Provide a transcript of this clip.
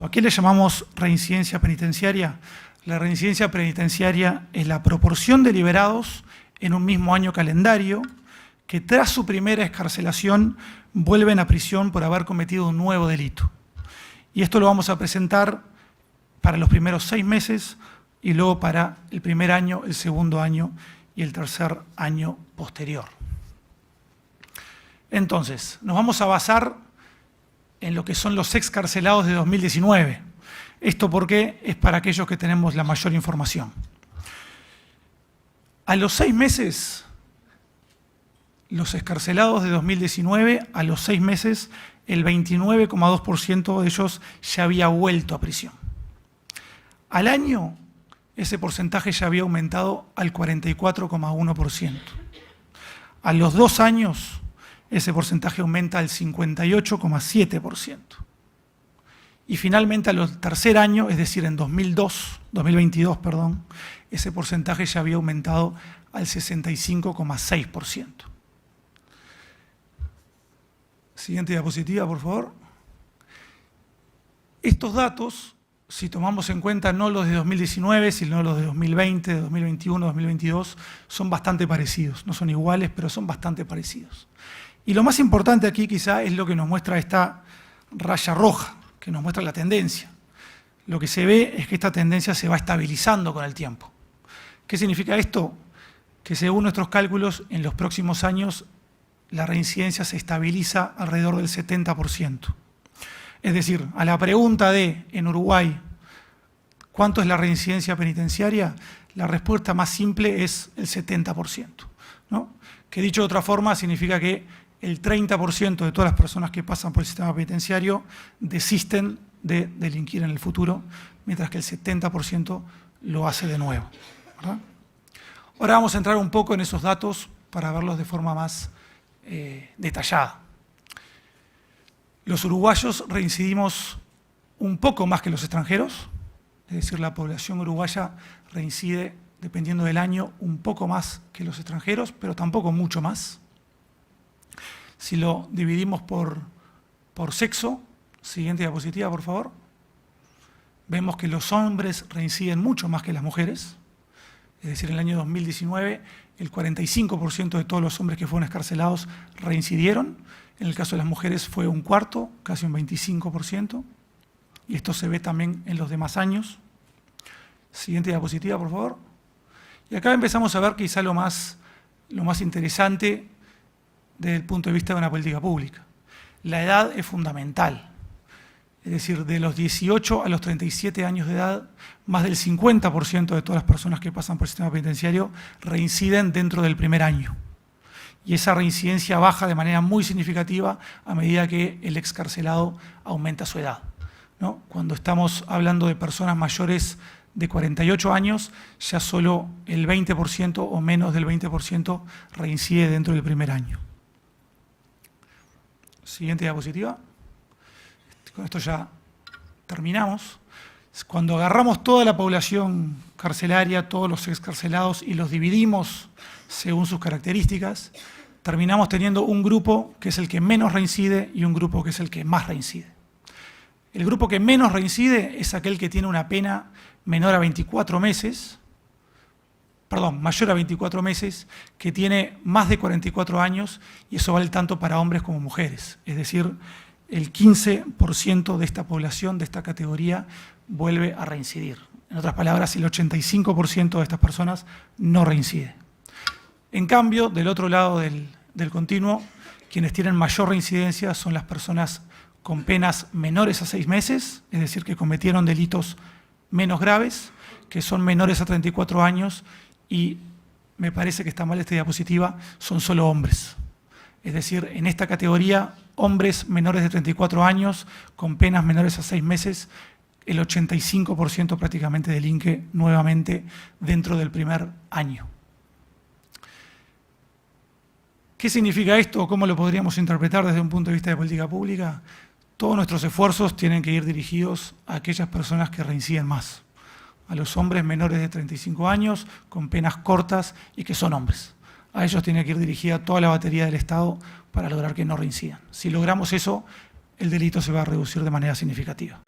¿A qué le llamamos reincidencia penitenciaria? La reincidencia penitenciaria es la proporción de liberados en un mismo año calendario que tras su primera excarcelación vuelven a prisión por haber cometido un nuevo delito. Y esto lo vamos a presentar para los primeros 6 meses y luego para el primer año, el segundo año y el tercer año posterior. Entonces, nos vamos a basar en lo que son los excarcelados de 2019. Esto porque es para aquellos que tenemos la mayor información. A los 6 meses, los excarcelados de 2019, a los 6 meses, el 29,2% de ellos ya había vuelto a prisión. Al año, ese porcentaje ya había aumentado al 44,1%. A los 2 años, ese porcentaje aumenta al 58,7%. Y finalmente al tercer año, es decir, en 2022, ese porcentaje ya había aumentado al 65,6%. Siguiente diapositiva, por favor. Estos datos, si tomamos en cuenta no los de 2019, sino los de 2020, 2021, 2022, son bastante parecidos. No son iguales, pero son bastante parecidos. Y lo más importante aquí quizá es lo que nos muestra esta raya roja, que nos muestra la tendencia. Lo que se ve es que esta tendencia se va estabilizando con el tiempo. ¿Qué significa esto? Que según nuestros cálculos, en los próximos años la reincidencia se estabiliza alrededor del 70%. Es decir, a la pregunta de, en Uruguay, ¿cuánto es la reincidencia penitenciaria? La respuesta más simple es el 70%, ¿no? Que dicho de otra forma significa que el 30% de todas las personas que pasan por el sistema penitenciario desisten de delinquir en el futuro, mientras que el 70% lo hace de nuevo, ¿verdad? Ahora vamos a entrar un poco en esos datos para verlos de forma más detallada. Los uruguayos reincidimos un poco más que los extranjeros, es decir, la población uruguaya reincide, dependiendo del año, un poco más que los extranjeros, pero tampoco mucho más. Si lo dividimos por sexo, siguiente diapositiva, por favor, vemos que los hombres reinciden mucho más que las mujeres. Es decir, en el año 2019, el 45% de todos los hombres que fueron excarcelados reincidieron. En el caso de las mujeres fue un cuarto, casi un 25%. Y esto se ve también en los demás años. Siguiente diapositiva, por favor. Y acá empezamos a ver quizá lo más interesante desde el punto de vista de una política pública. La edad es fundamental. Es decir, de los 18 a los 37 años de edad, más del 50% de todas las personas que pasan por el sistema penitenciario reinciden dentro del primer año. Y esa reincidencia baja de manera muy significativa a medida que el excarcelado aumenta su edad, ¿no? Cuando estamos hablando de personas mayores de 48 años, ya solo el 20% o menos del 20% reincide dentro del primer año. Siguiente diapositiva. Con esto ya terminamos. Cuando agarramos toda la población carcelaria, todos los excarcelados y los dividimos según sus características, terminamos teniendo un grupo que es el que menos reincide y un grupo que es el que más reincide. El grupo que menos reincide es aquel que tiene una pena mayor a 24 meses, que tiene más de 44 años, y eso vale tanto para hombres como mujeres. Es decir, el 15% de esta población, de esta categoría, vuelve a reincidir. En otras palabras, el 85% de estas personas no reincide. En cambio, del otro lado del continuo, quienes tienen mayor reincidencia son las personas con penas menores a 6 meses, es decir, que cometieron delitos menos graves, que son menores a 34 años, y me parece que está mal esta diapositiva, son solo hombres. Es decir, en esta categoría, hombres menores de 34 años, con penas menores a 6 meses, el 85% prácticamente delinque nuevamente dentro del primer año. ¿Qué significa esto? ¿Cómo lo podríamos interpretar desde un punto de vista de política pública? Todos nuestros esfuerzos tienen que ir dirigidos a aquellas personas que reinciden más, a los hombres menores de 35 años, con penas cortas y que son hombres. A ellos tiene que ir dirigida toda la batería del Estado para lograr que no reincidan. Si logramos eso, el delito se va a reducir de manera significativa.